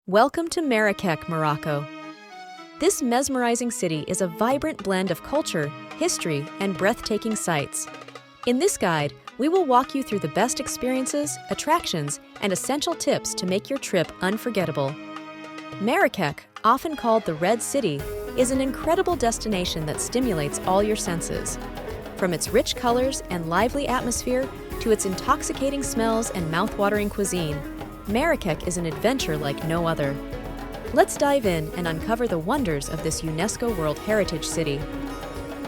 Welcome to Marrakech, Morocco. This mesmerizing city is a vibrant blend of culture, history, and breathtaking sights. In this guide, we will walk you through the best experiences, attractions, and essential tips to make your trip unforgettable. Marrakech, often called the Red City, is an incredible destination that stimulates all your senses. From its rich colors and lively atmosphere to its intoxicating smells and mouth-watering cuisine, Marrakech is an adventure like no other. Let's dive in and uncover the wonders of this UNESCO World Heritage City.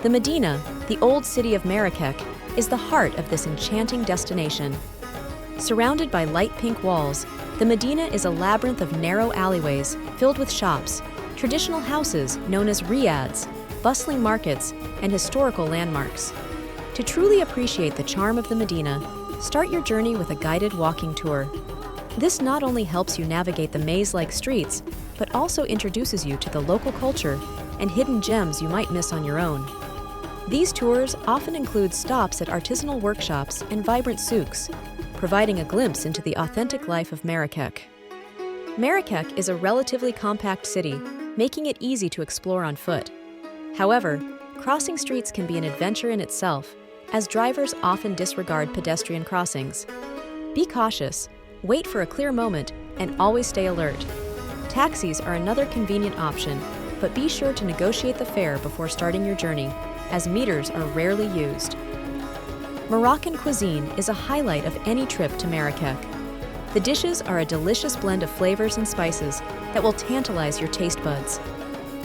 The Medina, the old city of Marrakech, is the heart of this enchanting destination. Surrounded by light pink walls, the Medina is a labyrinth of narrow alleyways filled with shops, traditional houses known as riads, bustling markets, and historical landmarks. To truly appreciate the charm of the Medina, start your journey with a guided walking tour. This not only helps you navigate the maze-like streets, but also introduces you to the local culture and hidden gems you might miss on your own. These tours often include stops at artisanal workshops and vibrant souks, providing a glimpse into the authentic life of Marrakech. Marrakech is a relatively compact city, making it easy to explore on foot. However, crossing streets can be an adventure in itself, as drivers often disregard pedestrian crossings. Be cautious, wait for a clear moment, and always stay alert. Taxis are another convenient option, but be sure to negotiate the fare before starting your journey, as meters are rarely used. Moroccan cuisine is a highlight of any trip to Marrakech. The dishes are a delicious blend of flavors and spices that will tantalize your taste buds.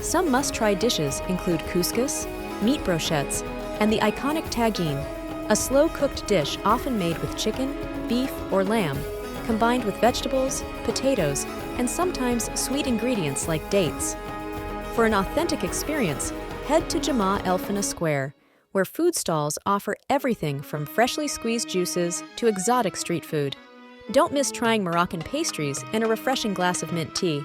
Some must-try dishes include couscous, meat brochettes, and the iconic tagine, a slow-cooked dish often made with chicken, beef, or lamb, combined with vegetables, potatoes, and sometimes sweet ingredients like dates. For an authentic experience, head to Jemaa El Fna Square, where food stalls offer everything from freshly squeezed juices to exotic street food. Don't miss trying Moroccan pastries and a refreshing glass of mint tea.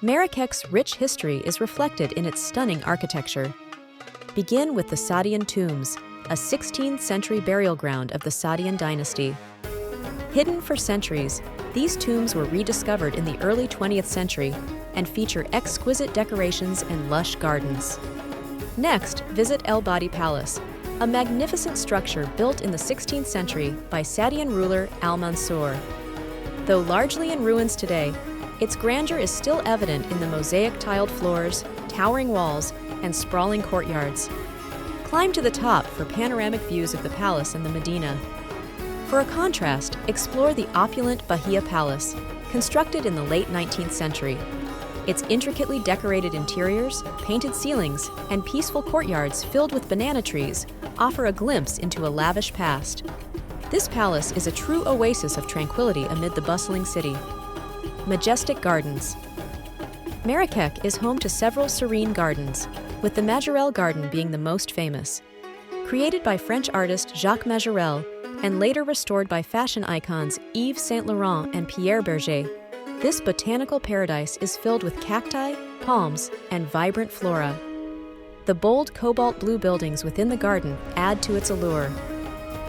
Marrakech's rich history is reflected in its stunning architecture. Begin with the Saadian tombs, a 16th century burial ground of the Saadian dynasty. Hidden for centuries, these tombs were rediscovered in the early 20th century and feature exquisite decorations and lush gardens. Next, visit El Badi Palace, a magnificent structure built in the 16th century by Saadian ruler Al-Mansur. Though largely in ruins today, its grandeur is still evident in the mosaic-tiled floors, towering walls, and sprawling courtyards. Climb to the top for panoramic views of the palace and the Medina. For a contrast, explore the opulent Bahia Palace, constructed in the late 19th century. Its intricately decorated interiors, painted ceilings, and peaceful courtyards filled with banana trees offer a glimpse into a lavish past. This palace is a true oasis of tranquility amid the bustling city. Majestic gardens. Marrakech is home to several serene gardens, with the Majorelle Garden being the most famous. Created by French artist Jacques Majorelle and later restored by fashion icons Yves Saint Laurent and Pierre Berger, this botanical paradise is filled with cacti, palms, and vibrant flora. The bold cobalt blue buildings within the garden add to its allure.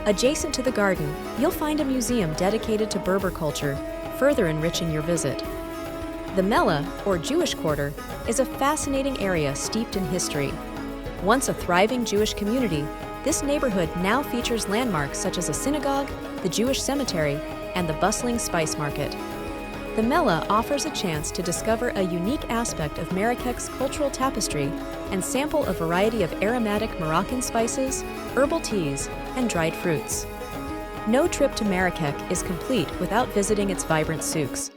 Adjacent to the garden, you'll find a museum dedicated to Berber culture, further enriching your visit. The Mellah, or Jewish Quarter, is a fascinating area steeped in history. Once a thriving Jewish community, this neighborhood now features landmarks such as a synagogue, the Jewish cemetery, and the bustling spice market. The Mellah offers a chance to discover a unique aspect of Marrakech's cultural tapestry and sample a variety of aromatic Moroccan spices, herbal teas, and dried fruits. No trip to Marrakech is complete without visiting its vibrant souks.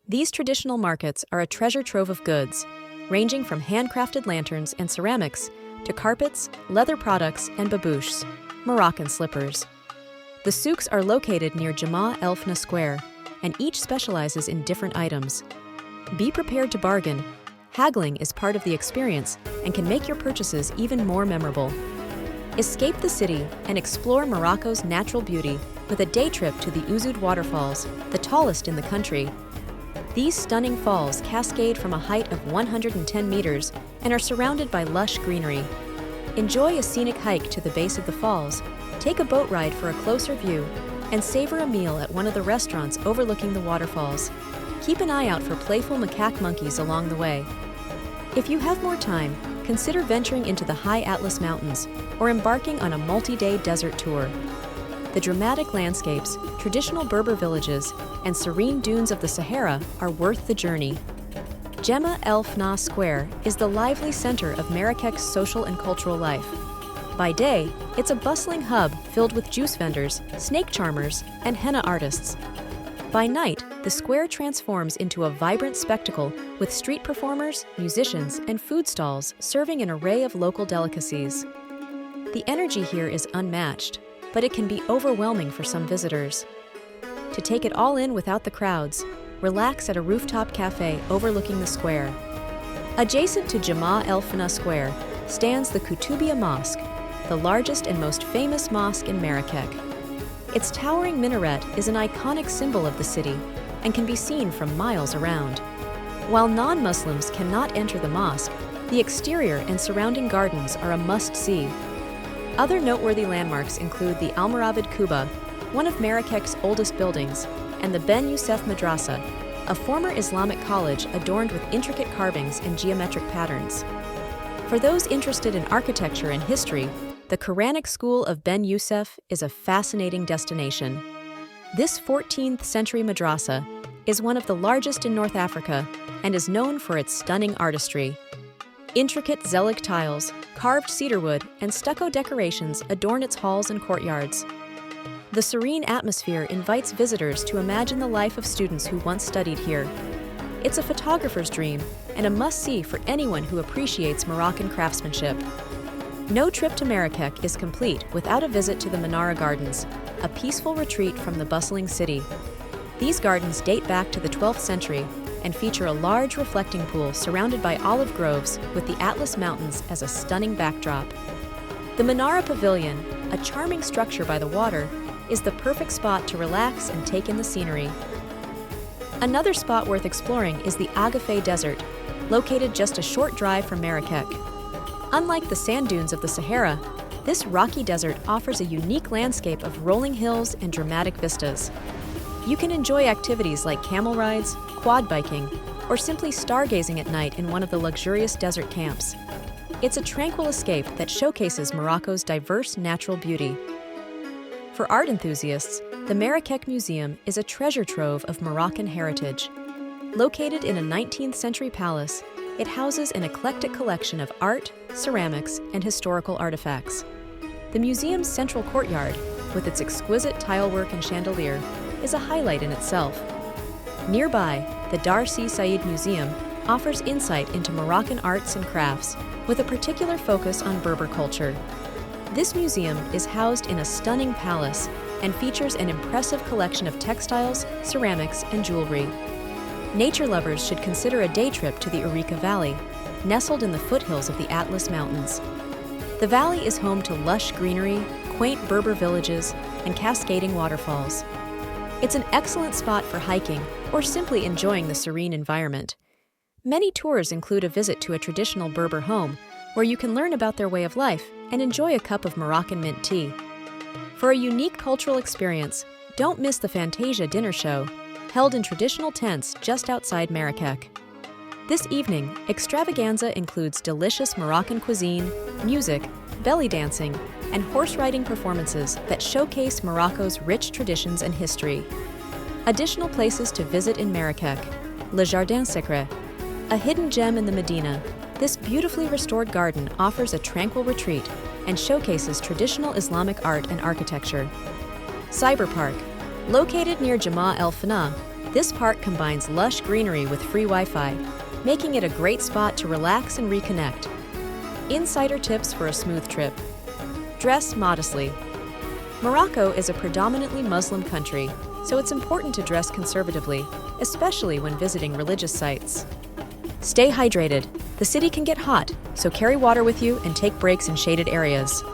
These traditional markets are a treasure trove of goods, ranging from handcrafted lanterns and ceramics to carpets, leather products, and babouches, Moroccan slippers. The souks are located near Jemaa El Fna Square, and each specializes in different items. Be prepared to bargain. Haggling is part of the experience and can make your purchases even more memorable. Escape the city and explore Morocco's natural beauty with a day trip to the Ouzoud waterfalls, the tallest in the country. These stunning falls cascade from a height of 110 meters and are surrounded by lush greenery. Enjoy a scenic hike to the base of the falls, take a boat ride for a closer view, and savor a meal at one of the restaurants overlooking the waterfalls. Keep an eye out for playful macaque monkeys along the way. If you have more time, consider venturing into the high Atlas Mountains or embarking on a multi-day desert tour. The dramatic landscapes, traditional Berber villages, and serene dunes of the Sahara are worth the journey. Jema El Fna Square is the lively center of Marrakech's social and cultural life. By day, it's a bustling hub filled with juice vendors, snake charmers, and henna artists. By night, the square transforms into a vibrant spectacle with street performers, musicians, and food stalls serving an array of local delicacies. The energy here is unmatched, but it can be overwhelming for some visitors. To take it all in without the crowds, relax at a rooftop cafe overlooking the square. Adjacent to Jema El Fna Square stands the Koutoubia Mosque, the largest and most famous mosque in Marrakech. Its towering minaret is an iconic symbol of the city and can be seen from miles around. While non-Muslims cannot enter the mosque, the exterior and surrounding gardens are a must-see. Other noteworthy landmarks include the Almoravid Kuba, one of Marrakech's oldest buildings, and the Ben Youssef Madrasa, a former Islamic college adorned with intricate carvings and geometric patterns. For those interested in architecture and history, the Quranic school of Ben Youssef is a fascinating destination. This 14th century madrasa is one of the largest in North Africa and is known for its stunning artistry. Intricate Zelig tiles, carved cedarwood, and stucco decorations adorn its halls and courtyards. The serene atmosphere invites visitors to imagine the life of students who once studied here. It's a photographer's dream and a must-see for anyone who appreciates Moroccan craftsmanship. No trip to Marrakech is complete without a visit to the Menara Gardens, a peaceful retreat from the bustling city. These gardens date back to the 12th century and feature a large reflecting pool surrounded by olive groves with the Atlas Mountains as a stunning backdrop. The Menara Pavilion, a charming structure by the water, is the perfect spot to relax and take in the scenery. Another spot worth exploring is the Agafay Desert, located just a short drive from Marrakech. Unlike the sand dunes of the Sahara, this rocky desert offers a unique landscape of rolling hills and dramatic vistas. You can enjoy activities like camel rides, quad biking, or simply stargazing at night in one of the luxurious desert camps. It's a tranquil escape that showcases Morocco's diverse natural beauty. For art enthusiasts, the Marrakech Museum is a treasure trove of Moroccan heritage. Located in a 19th century palace, it houses an eclectic collection of art, ceramics, and historical artifacts. The museum's central courtyard, with its exquisite tilework and chandelier, is a highlight in itself. Nearby, the Darsi Said Museum offers insight into Moroccan arts and crafts, with a particular focus on Berber culture. This museum is housed in a stunning palace and features an impressive collection of textiles, ceramics, and jewelry. Nature lovers should consider a day trip to the Ourika Valley, nestled in the foothills of the Atlas Mountains. The valley is home to lush greenery, quaint Berber villages, and cascading waterfalls. It's an excellent spot for hiking or simply enjoying the serene environment. Many tours include a visit to a traditional Berber home, where you can learn about their way of life and enjoy a cup of Moroccan mint tea. For a unique cultural experience, don't miss the Fantasia dinner show, held in traditional tents just outside Marrakech. This evening, extravaganza includes delicious Moroccan cuisine, music, belly dancing, and horse riding performances that showcase Morocco's rich traditions and history. Additional places to visit in Marrakech: Le Jardin Secret, a hidden gem in the Medina. This beautifully restored garden offers a tranquil retreat and showcases traditional Islamic art and architecture. Cyber Park, located near Jema El Fna, this park combines lush greenery with free Wi-Fi, making it a great spot to relax and reconnect. Insider tips for a smooth trip: dress modestly. Morocco is a predominantly Muslim country, so it's important to dress conservatively, especially when visiting religious sites. Stay hydrated. The city can get hot, so carry water with you and take breaks in shaded areas.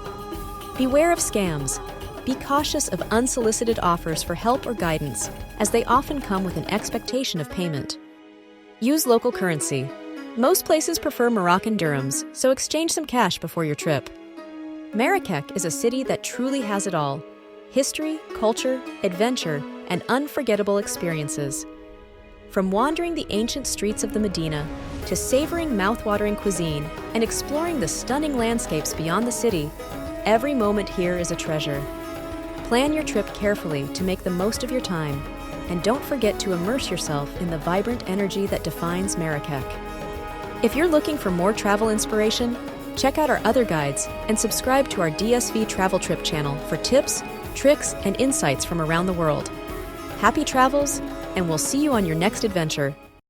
Beware of scams. Be cautious of unsolicited offers for help or guidance, as they often come with an expectation of payment. Use local currency. Most places prefer Moroccan dirhams, so exchange some cash before your trip. Marrakech is a city that truly has it all: history, culture, adventure, and unforgettable experiences. From wandering the ancient streets of the Medina to savoring mouth-watering cuisine and exploring the stunning landscapes beyond the city, every moment here is a treasure. Plan your trip carefully to make the most of your time, and don't forget to immerse yourself in the vibrant energy that defines Marrakech. If you're looking for more travel inspiration, check out our other guides and subscribe to our DSV Travel Trip channel for tips, tricks, and insights from around the world. Happy travels, and we'll see you on your next adventure.